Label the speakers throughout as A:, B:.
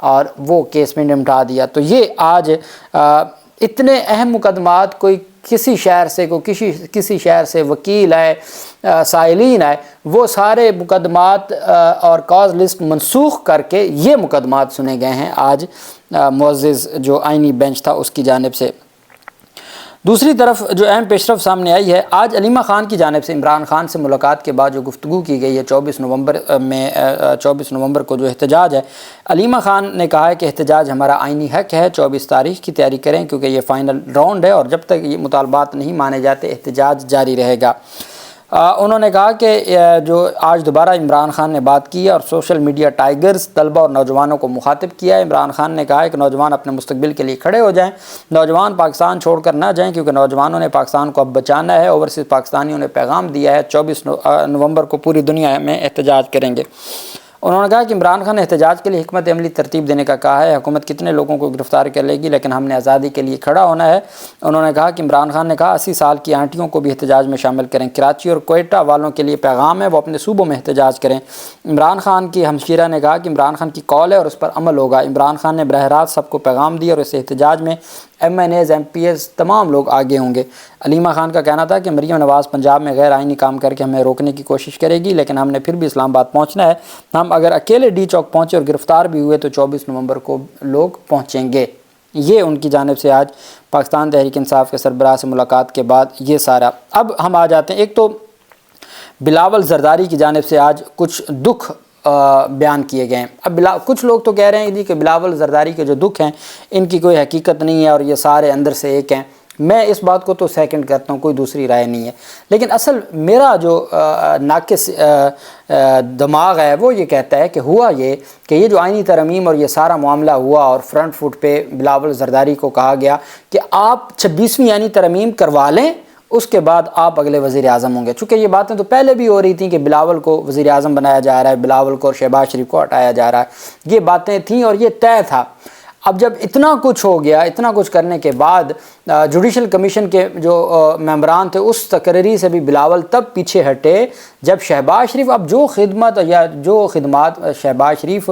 A: اور وہ کیس میں نمٹا دیا۔ تو یہ آج اتنے اہم مقدمات، کوئی کسی شہر سے کسی شہر سے وکیل آئے، سائلین آئے، وہ سارے مقدمات اور کاز لسٹ منسوخ کر کے یہ مقدمات سنے گئے ہیں آج معزز جو آئینی بینچ تھا اس کی جانب سے۔ دوسری طرف جو اہم پیش رفت سامنے آئی ہے، آج علیمہ خان کی جانب سے عمران خان سے ملاقات کے بعد جو گفتگو کی گئی ہے 24 نومبر کو جو احتجاج ہے، علیمہ خان نے کہا ہے کہ احتجاج ہمارا آئینی حق ہے، 24 تاریخ کی تیاری کریں کیونکہ یہ فائنل راؤنڈ ہے اور جب تک یہ مطالبات نہیں مانے جاتے احتجاج جاری رہے گا۔ انہوں نے کہا کہ جو آج دوبارہ عمران خان نے بات کی ہے اور سوشل میڈیا ٹائیگرز، طلبہ اور نوجوانوں کو مخاطب کیا ہے۔ عمران خان نے کہا ہے کہ نوجوان اپنے مستقبل کے لیے کھڑے ہو جائیں، نوجوان پاکستان چھوڑ کر نہ جائیں کیونکہ نوجوانوں نے پاکستان کو اب بچانا ہے۔ اوورسیز پاکستانیوں نے پیغام دیا ہے 24 نومبر کو پوری دنیا میں احتجاج کریں گے۔ انہوں نے کہا کہ عمران خان نے احتجاج کے لیے حکمت عملی ترتیب دینے کا کہا ہے، حکومت کتنے لوگوں کو گرفتار کر لے گی لیکن ہم نے آزادی کے لیے کھڑا ہونا ہے۔ انہوں نے کہا کہ عمران خان نے کہا 80 سال کی آنٹیوں کو بھی احتجاج میں شامل کریں، کراچی اور کوئٹہ والوں کے لیے پیغام ہے وہ اپنے صوبوں میں احتجاج کریں۔ عمران خان کی ہمشیرہ نے کہا کہ عمران خان کی کال ہے اور اس پر عمل ہوگا۔ عمران خان نے براہ راست سب کو پیغام دیا اور اس احتجاج میں MNAs MPs تمام لوگ آگے ہوں گے۔ علیمہ خان کا کہنا تھا کہ مریم نواز پنجاب میں غیر آئینی کام کر کے ہمیں روکنے کی کوشش کرے گی لیکن ہم نے پھر بھی اسلام آباد پہنچنا ہے، ہم اگر اکیلے ڈی چوک پہنچے اور گرفتار بھی ہوئے تو 24 نومبر کو لوگ پہنچیں گے۔ یہ ان کی جانب سے آج پاکستان تحریک انصاف کے سربراہ سے ملاقات کے بعد یہ سارا۔ اب ہم آ جاتے ہیں، ایک تو بلاول زرداری کی جانب سے آج کچھ دکھ بیان کیے گئے ہیں۔ اب کچھ لوگ تو کہہ رہے ہیں کہ بلاول زرداری کے جو دکھ ہیں ان کی کوئی حقیقت نہیں ہے اور یہ سارے اندر سے ایک ہیں۔ میں اس بات کو تو سیکنڈ کرتا ہوں، کوئی دوسری رائے نہیں ہے، لیکن اصل میرا جو ناقص دماغ ہے وہ یہ کہتا ہے کہ ہوا یہ کہ یہ جو آئینی ترمیم اور یہ سارا معاملہ ہوا اور فرنٹ فٹ پہ بلاول زرداری کو کہا گیا کہ آپ 26ویں آئینی ترمیم کروا لیں، اس کے بعد آپ اگلے وزیر اعظم ہوں گے۔ چونکہ یہ باتیں تو پہلے بھی ہو رہی تھیں کہ بلاول کو وزیر اعظم بنایا جا رہا ہے، بلاول کو اور شہباز شریف کو ہٹایا جا رہا ہے، یہ باتیں تھیں اور یہ طے تھا۔ اب جب اتنا کچھ ہو گیا، اتنا کچھ کرنے کے بعد جوڈیشل کمیشن کے جو ممبران تھے اس تقرری سے بھی بلاول تب پیچھے ہٹے جب شہباز شریف اب جو خدمات شہباز شریف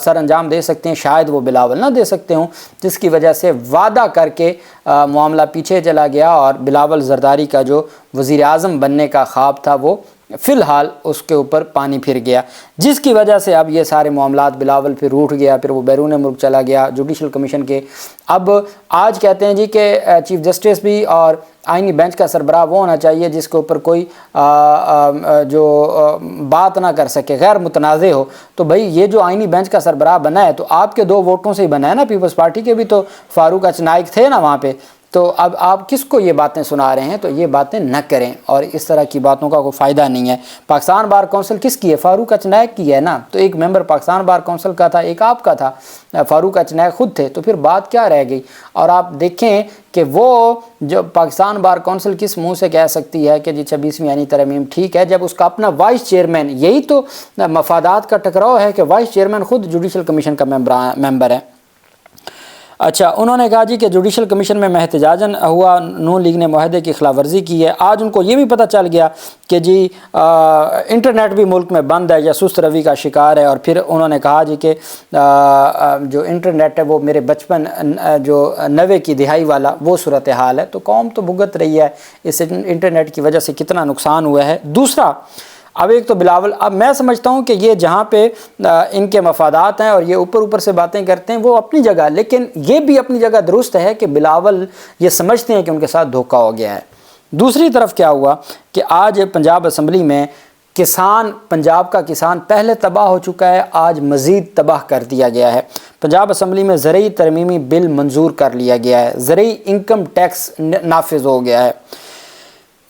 A: سر انجام دے سکتے ہیں شاید وہ بلاول نہ دے سکتے ہوں، جس کی وجہ سے وعدہ کر کے معاملہ پیچھے چلا گیا اور بلاول زرداری کا جو وزیر اعظم بننے کا خواب تھا وہ فی الحال اس کے اوپر پانی پھر گیا، جس کی وجہ سے اب یہ سارے معاملات بلاول پھر روٹھ گیا، پھر وہ بیرون ملک چلا گیا جوڈیشل کمیشن کے۔ اب آج کہتے ہیں جی کہ چیف جسٹس بھی اور آئینی بینچ کا سربراہ وہ ہونا چاہیے جس کے اوپر کوئی جو بات نہ کر سکے، غیر متنازع ہو۔ تو بھائی یہ جو آئینی بینچ کا سربراہ بنا ہے تو آپ کے 2 ووٹوں سے ہی بنا ہے نا، پیپلز پارٹی کے بھی تو فاروق اچنائک تھے نا وہاں پہ، تو اب آپ کس کو یہ باتیں سنا رہے ہیں؟ تو یہ باتیں نہ کریں اور اس طرح کی باتوں کا کوئی فائدہ نہیں ہے۔ پاکستان بار کونسل کس کی ہے؟ فاروق اچنائک کی ہے نا، تو ایک ممبر پاکستان بار کونسل کا تھا، ایک آپ کا تھا، فاروق اچنائک خود تھے، تو پھر بات کیا رہ گئی؟ اور آپ دیکھیں کہ وہ جو پاکستان بار کونسل کس منہ سے کہہ سکتی ہے کہ جی 26ویں آئینی ترمیم ٹھیک ہے جب اس کا اپنا وائس چیئرمین، یہی تو مفادات کا ٹکراؤ ہے کہ وائس چیئرمین خود جوڈیشل کمیشن کا ممبر ہے۔ اچھا، انہوں نے کہا جی کہ جوڈیشل کمیشن میں احتجاجاً ہوا، نون لیگ نے معاہدے کی خلاف ورزی کی ہے۔ آج ان کو یہ بھی پتہ چل گیا کہ جی انٹرنیٹ بھی ملک میں بند ہے یا سست روی کا شکار ہے، اور پھر انہوں نے کہا جی کہ جو انٹرنیٹ ہے وہ میرے بچپن جو 90 کی دہائی والا وہ صورتحال ہے، تو قوم تو بھگت رہی ہے اس انٹرنیٹ کی وجہ سے کتنا نقصان ہوا ہے۔ دوسرا، اب ایک تو بلاول، اب میں سمجھتا ہوں کہ یہ جہاں پہ ان کے مفادات ہیں اور یہ اوپر سے باتیں کرتے ہیں وہ اپنی جگہ، لیکن یہ بھی اپنی جگہ درست ہے کہ بلاول یہ سمجھتے ہیں کہ ان کے ساتھ دھوکہ ہو گیا ہے۔ دوسری طرف کیا ہوا کہ آج پنجاب اسمبلی میں پنجاب کا کسان پہلے تباہ ہو چکا ہے، آج مزید تباہ کر دیا گیا ہے۔ پنجاب اسمبلی میں زرعی ترمیمی بل منظور کر لیا گیا ہے، زرعی انکم ٹیکس نافذ ہو گیا ہے۔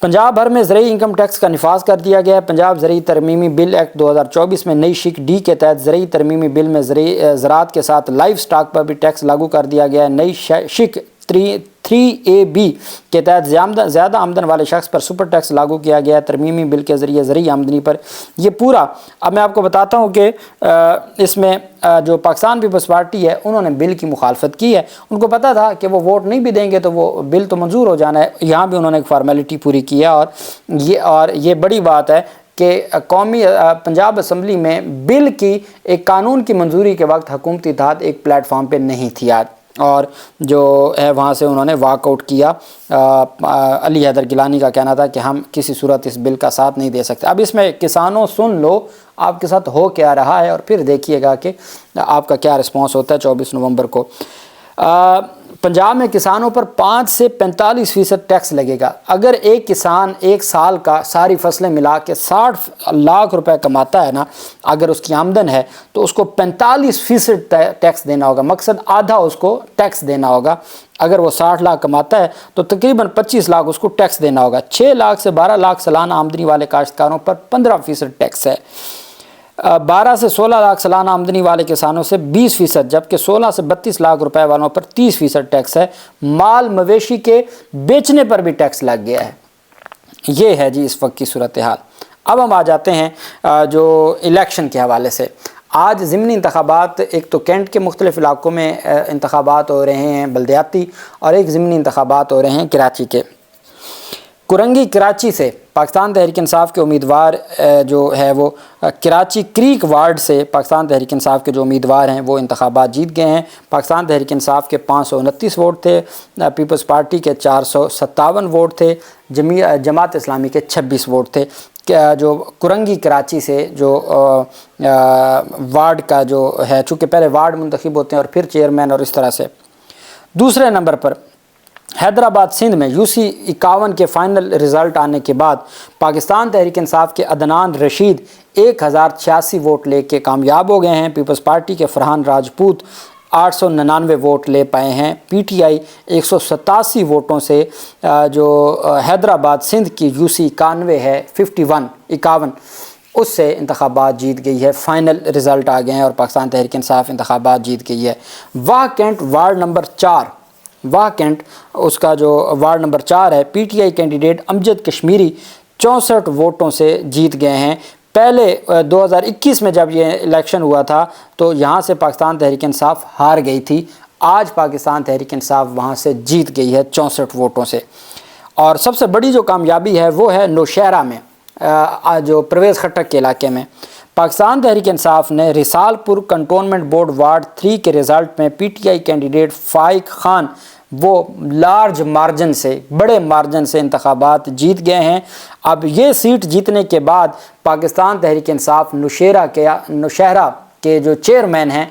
A: پنجاب بھر میں زرعی انکم ٹیکس کا نفاذ کر دیا گیا ہے۔ پنجاب زرعی ترمیمی بل ایکٹ 2024 میں نئی شک ڈی کے تحت زرعی ترمیمی بل میں زراعت کے ساتھ لائف سٹاک پر بھی ٹیکس لاگو کر دیا گیا ہے۔ نئی شک 3AB کے تحت زیادہ آمدن والے شخص پر سپر ٹیکس لاگو کیا گیا ہے۔ ترمیمی بل کے ذریعے زرعی آمدنی پر یہ پورا، اب میں آپ کو بتاتا ہوں کہ اس میں جو پاکستان پیپلز پارٹی ہے انہوں نے بل کی مخالفت کی ہے، ان کو پتا تھا کہ وہ ووٹ نہیں بھی دیں گے تو وہ بل تو منظور ہو جانا ہے، یہاں بھی انہوں نے ایک فارمیلٹی پوری کی ہے، اور یہ بڑی بات ہے کہ قومی پنجاب اسمبلی میں بل کی ایک قانون کی منظوری کے وقت حکومتی اتحاد ایک پلیٹ فارم پہ نہیں تھی آج، اور جو ہے وہاں سے انہوں نے واک آؤٹ کیا۔ علی حیدر گیلانی کا کہنا تھا کہ ہم کسی صورت اس بل کا ساتھ نہیں دے سکتے۔ اب اس میں کسانوں سن لو آپ کے ساتھ ہو کیا رہا ہے، اور پھر دیکھیے گا کہ آپ کا کیا رسپانس ہوتا ہے 24 نومبر کو۔ پنجاب میں کسانوں پر 5 سے 45% ٹیکس لگے گا۔ اگر ایک کسان ایک سال کا ساری فصلیں ملا کے 60 لاکھ روپے کماتا ہے نا، اگر اس کی آمدن ہے تو اس کو 45% ٹیکس دینا ہوگا، مقصد آدھا اس کو ٹیکس دینا ہوگا۔ اگر وہ 60 لاکھ کماتا ہے تو تقریباً 25 لاکھ اس کو ٹیکس دینا ہوگا۔ 6 لاکھ سے 12 لاکھ سالانہ آمدنی والے کاشتکاروں پر 15% ٹیکس ہے۔ 12 سے 16 لاکھ سالانہ آمدنی والے کسانوں سے 20%، جبکہ 16 سے 32 لاکھ روپے والوں پر 30% ٹیکس ہے۔ مال مویشی کے بیچنے پر بھی ٹیکس لگ گیا ہے۔ یہ ہے جی اس وقت کی صورتحال۔ اب ہم آ جاتے ہیں جو الیکشن کے حوالے سے۔ آج ضمنی انتخابات، ایک تو کینٹ کے مختلف علاقوں میں انتخابات ہو رہے ہیں بلدیاتی، اور ایک ضمنی انتخابات ہو رہے ہیں کراچی کے۔ کرنگی کراچی سے پاکستان تحریک انصاف کے امیدوار جو ہے وہ کراچی کریک وارڈ سے پاکستان تحریک انصاف کے جو امیدوار ہیں وہ انتخابات جیت گئے ہیں۔ پاکستان تحریک انصاف کے 529 ووٹ تھے، پیپلز پارٹی کے 457 ووٹ تھے، جماعت اسلامی کے 26 ووٹ تھے۔ جو کرنگی کراچی سے جو وارڈ کا جو ہے، چونکہ پہلے وارڈ منتخب ہوتے ہیں اور پھر چیئرمین اور اس طرح سے۔ دوسرے نمبر پر حیدرآباد سندھ میں UC 51 کے فائنل رزلٹ آنے کے بعد پاکستان تحریک انصاف کے عدنان رشید 1086 ووٹ لے کے کامیاب ہو گئے ہیں۔ پیپلز پارٹی کے فرحان راجپوت 899 ووٹ لے پائے ہیں۔ PTI 187 ووٹوں سے جو حیدرآباد سندھ کی UC 91 ہے 51 اس سے انتخابات جیت گئی ہے۔ فائنل رزلٹ آ گئے ہیں اور پاکستان تحریک انصاف انتخابات جیت گئی ہے۔ واہ کینٹ وارڈ نمبر 4، واہ کینٹ اس کا جو وارڈ نمبر 4 ہے، PTI کینڈیڈیٹ امجد کشمیری 64 ووٹوں سے جیت گئے ہیں۔ پہلے 2021 میں جب یہ الیکشن ہوا تھا تو یہاں سے پاکستان تحریک انصاف ہار گئی تھی، آج پاکستان تحریک انصاف وہاں سے جیت گئی ہے 64 ووٹوں سے۔ اور سب سے بڑی جو کامیابی ہے وہ ہے نوشہرہ میں، جو پرویز خٹک کے علاقے میں۔ پاکستان تحریک انصاف نے رسال پور کنٹونمنٹ بورڈ وارڈ 3 کے رزلٹ میں PTI کینڈیڈیٹ فائق خان وہ لارج مارجن سے، بڑے مارجن سے انتخابات جیت گئے ہیں۔ اب یہ سیٹ جیتنے کے بعد پاکستان تحریک انصاف نوشہرہ کے جو چیئرمین ہیں،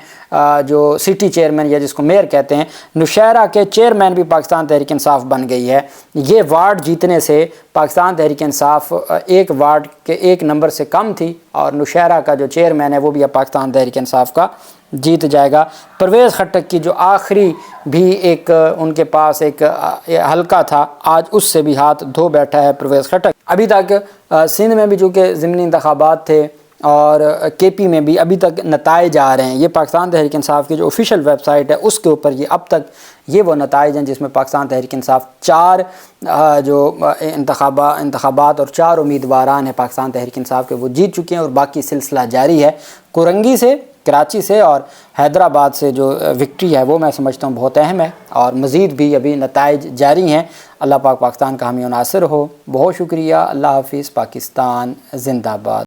A: جو سٹی چیئرمین یا جس کو میئر کہتے ہیں، نوشہرہ کے چیئرمین بھی پاکستان تحریک انصاف بن گئی ہے۔ یہ وارڈ جیتنے سے پاکستان تحریک انصاف ایک وارڈ کے 1 نمبر سے کم تھی، اور نوشہرہ کا جو چیئرمین ہے وہ بھی اب پاکستان تحریک انصاف کا جیت جائے گا۔ پرویز خٹک کی جو آخری بھی ایک ان کے پاس ایک حلقہ تھا، آج اس سے بھی ہاتھ دھو بیٹھا ہے پرویز خٹک۔ ابھی تک سندھ میں بھی چونکہ ضمنی انتخابات تھے اور KP میں بھی ابھی تک نتائج آ رہے ہیں۔ یہ پاکستان تحریک انصاف کی جو آفیشیل ویب سائٹ ہے اس کے اوپر یہ اب تک یہ وہ نتائج ہیں جس میں پاکستان تحریک انصاف 4 جو انتخابات اور 4 امیدواران ہیں پاکستان تحریک انصاف کے وہ جیت چکے ہیں، اور باقی سلسلہ جاری ہے۔ کرنگی سے، کراچی سے اور حیدرآباد سے جو وکٹری ہے وہ میں سمجھتا ہوں بہت اہم ہے، اور مزید بھی ابھی نتائج جاری ہیں۔ اللہ پاک پاکستان کا حامی و ناصر ہو۔ بہت شکریہ، اللہ حافظ، پاکستان زندہ باد۔